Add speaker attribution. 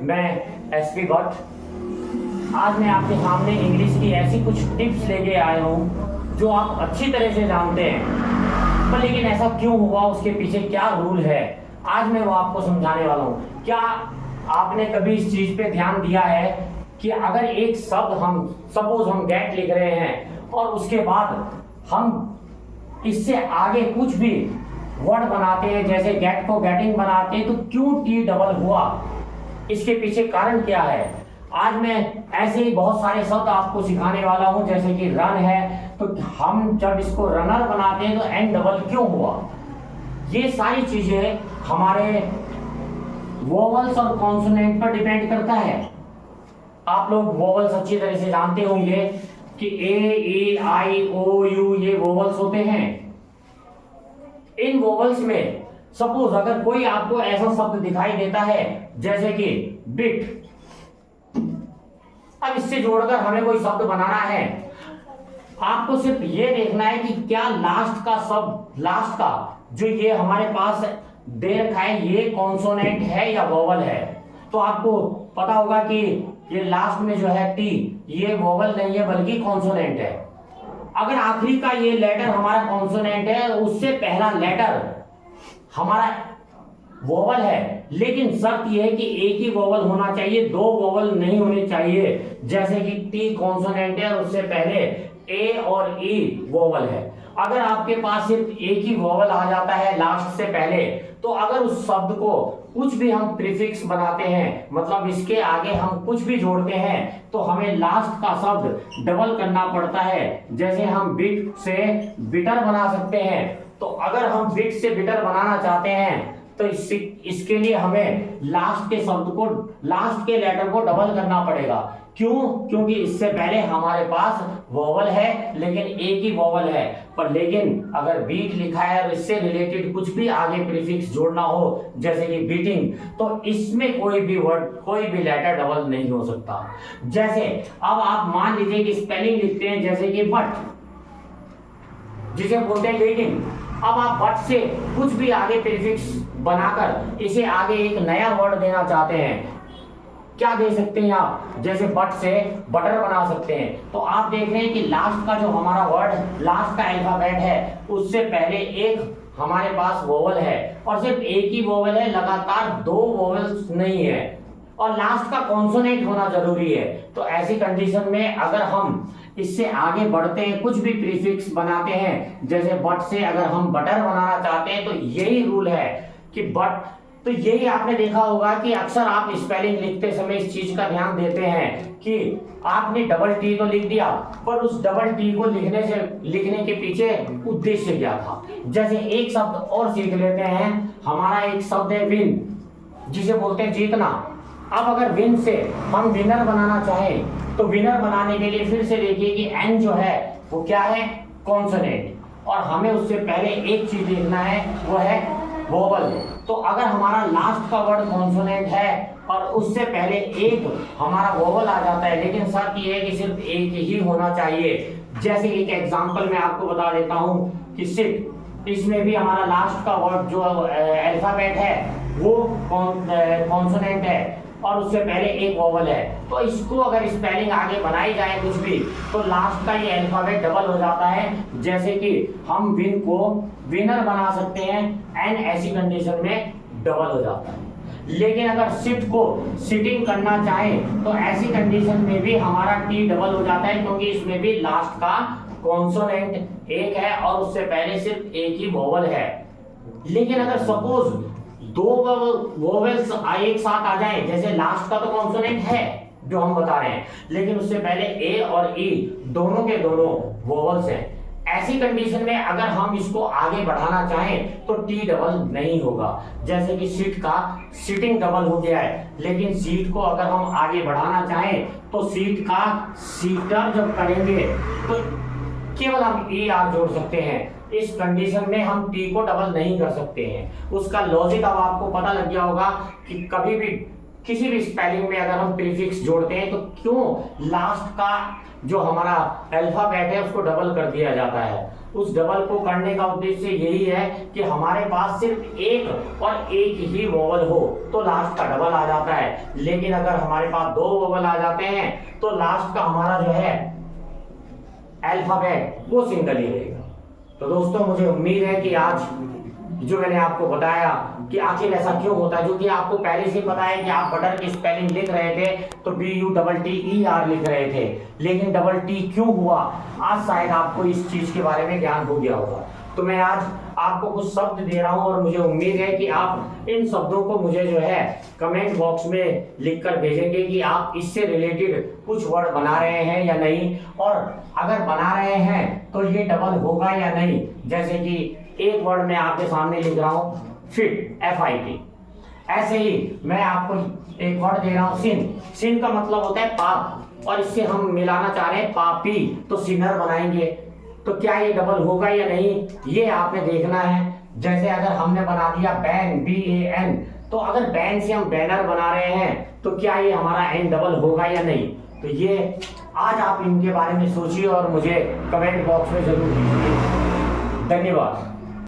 Speaker 1: मैं एसपी भट्ट। आज मैं आपके सामने इंग्लिश की ऐसी कुछ टिप्स लेके आया हूँ जो आप अच्छी तरह से जानते हैं, पर लेकिन ऐसा क्यों हुआ, उसके पीछे क्या रूल है, आज मैं वो आपको समझाने वाला हूँ। क्या आपने कभी इस चीज पे ध्यान दिया है कि अगर एक शब्द हम सपोज हम गेट लिख रहे हैं और उसके बाद हम इससे आगे कुछ भी वर्ड बनाते हैं, जैसे गेट को गेटिंग बनाते हैं, तो क्यों टी डबल हुआ, इसके पीछे कारण क्या है। आज मैं ऐसे ही बहुत सारे शब्द आपको सिखाने वाला हूं, जैसे कि रन है, तो हम जब इसको रनर बनाते हैं तो एन डबल क्यों हुआ। ये सारी चीजें हमारे वोवल्स और कॉन्सोनेंट पर डिपेंड करता है। आप लोग वोवल्स अच्छी तरह से जानते होंगे कि ए आई ओ यू ये वोवल्स होते हैं। इन वोवल्स में सपोज अगर कोई आपको ऐसा शब्द दिखाई देता है जैसे कि बिट, अब इससे जोड़कर हमें कोई शब्द बनाना है, आपको सिर्फ ये देखना है कि क्या लास्ट का शब्द, लास्ट का जो ये हमारे पास दे रखा है, ये कॉन्सोनेंट है या वोवल है। तो आपको पता होगा कि ये लास्ट में जो है टी, ये वोवल नहीं है बल्कि कॉन्सोनेंट है। अगर आखिरी का ये लेटर हमारा कॉन्सोनेंट है, उससे पहला लेटर हमारा वोवल है, लेकिन शर्त यह है कि एक ही वोवल होना चाहिए, दो वोवल नहीं होने चाहिए। जैसे कि टी कॉन्सोनेंट है और उससे पहले ए और ई वोवल है। अगर आपके पास सिर्फ एक ही वोवल आ जाता है लास्ट से पहले, तो अगर उस शब्द को कुछ भी हम प्रीफिक्स बनाते हैं, मतलब इसके आगे हम कुछ भी जोड़ते हैं, तो हमें लास्ट का शब्द डबल करना पड़ता है। जैसे हम बिट से बिटर बना सकते हैं, तो अगर हम बिट से बिटर बनाना चाहते हैं तो इसके लिए हमें लास्ट के शब्द को, लास्ट के लेटर को डबल करना पड़ेगा। क्यों? क्योंकि इससे पहले हमारे पास वोवल है, लेकिन एक ही वोवल है। पर लेकिन अगर बीट लिखा है और इससे रिलेटेड कुछ भी आगे प्रीफिक्स जोड़ना हो, जैसे कि बीटिंग, तो इसमें कोई भी वर्ड, कोई भी लेटर डबल नहीं हो सकता। जैसे अब आप मान लीजिए कि स्पेलिंग लिखते हैं, जैसे कि बट, जिसे बोलते हैं लीडिंग। अब आप बट से कुछ भी आगे प्रीफिक्स बनाकर इसे आगे एक नया वर्ड देना चाहते हैं, क्या दे सकते हैं आप? जैसे बट से बटर बना सकते हैं। तो आप देख रहे हैं कि लास्ट का जो हमारा वर्ड, लास्ट का अल्फाबेट है, उससे पहले एक हमारे पास वोवल है और सिर्फ एक ही वोवल है, लगातार दो वोवल्स नहीं है, और लास्ट का कॉन्सोनेंट होना जरूरी है। तो ऐसी कंडीशन में अगर हम इससे आगे बढ़ते हैं, कुछ भी प्रीफिक्स बनाते हैं, जैसे बट से अगर हम बटर बनाना चाहते हैं, तो यही रूल है कि बट, तो यही आपने देखा होगा कि अक्सर आप स्पेलिंग लिखते समय इस चीज का ध्यान देते हैं कि आपने डबल टी तो लिख दिया, पर उस डबल टी को लिखने के पीछे उद्देश्य क्या था। जैसे एक शब्द और सीख लेते हैं, हमारा एक शब्द है विन, जिसे बोलते हैं जीतना। अब अगर विन से हम विनर बनाना चाहें, तो विनर बनाने के लिए फिर से देखिए कि एन जो है वो क्या है, कॉन्सोनेंट, और हमें उससे पहले एक चीज देखना है, वो है वोवल। तो अगर हमारा लास्ट का वर्ड कॉन्सोनेंट है और उससे पहले एक हमारा वोवल आ जाता है, लेकिन शर्त ये है कि सिर्फ एक ही होना चाहिए। जैसे एक एग्जांपल मैं आपको बता देता हूं कि सिर्फ इसमें भी हमारा लास्ट का वर्ड जो अल्फाबेट है वो कॉन्सोनेंट है और उससे पहले एक वोवल है। तो इसको अगर स्पेलिंग आगे बनाई जाए कुछ भी, तो लास्ट का ये अल्फाबेट डबल हो जाता है। जैसे कि हम विन को विनर बना सकते हैं, एन ऐसी कंडीशन में डबल हो जाता है। लेकिन अगर सिट को सिटिंग करना चाहें, तो ऐसी कंडीशन में भी हमारा टी डबल हो जाता है, क्योंकि इसमें भी लास्ट का कॉन्सोनेंट एक है और उससे पहले सिर्फ एक ही वोवल है। लेकिन अगर सपोज दो वोवेल्स एक साथ आ जाएं, जैसे लास्ट का तो कॉन्सोनेंट है जो हम बता रहे हैं, लेकिन उससे पहले ए और ई दोनों के दोनों वोवेल्स हैं, ऐसी कंडीशन में अगर हम इसको आगे बढ़ाना चाहें तो टी डबल नहीं होगा। जैसे कि सीट का सीटिंग डबल हो गया है, लेकिन सीट को अगर हम आगे बढ़ाना चाहें तो सीट का सीटर जब करेंगे तो केवल हम ई आर जोड़ सकते हैं। इस कंडीशन में हम टी को डबल नहीं कर सकते हैं। उसका लॉजिक अब आपको पता लग गया होगा कि कभी भी किसी भी स्पेलिंग में अगर हम प्रीफिक्स जोड़ते हैं तो क्यों लास्ट का जो हमारा अल्फाबेट है उसको डबल कर दिया जाता है। उस डबल को करने का उद्देश्य यही है कि हमारे पास सिर्फ एक और एक ही वोवल हो तो लास्ट का डबल आ जाता है, लेकिन अगर हमारे पास दो वोवल आ जाते हैं तो लास्ट का हमारा जो है अल्फाबेट वो सिंगल ही रहेगा। तो दोस्तों मुझे उम्मीद है कि आज जो मैंने आपको बताया कि आखिर ऐसा क्यों होता है, जो कि आपको पहले से पता है कि आप बटर की स्पेलिंग लिख रहे थे तो BUTTER लिख रहे थे, लेकिन डबल टी क्यों हुआ आज शायद आपको इस चीज के बारे में ज्ञान हो गया होगा। तो मैं आज आपको कुछ शब्द दे रहा हूं और मुझे उम्मीद है कि आप इन शब्दों को मुझे जो है कमेंट बॉक्स में लिखकर भेजेंगे कि आप इससे रिलेटेड कुछ वर्ड बना रहे हैं या नहीं, और अगर बना रहे हैं तो ये डबल होगा या नहीं। जैसे कि एक वर्ड मैं आपके सामने लिख रहा हूं फिट, FIT। ऐसे ही मैं आपको एक वर्ड दे रहा हूं सिन। सिन का मतलब होता है पाप, और इससे हम मिलाना चाह रहे हैं पापी, तो सिनर बनाएंगे। तो क्या ये डबल होगा या नहीं ये आपने देखना है। जैसे अगर हमने बना दिया बैन, BAN, तो अगर बैन से हम बैनर बना रहे हैं तो क्या ये हमारा एन डबल होगा या नहीं। तो ये आज आप इनके बारे में सोचिए और मुझे कमेंट बॉक्स में जरूर दीजिए। धन्यवाद।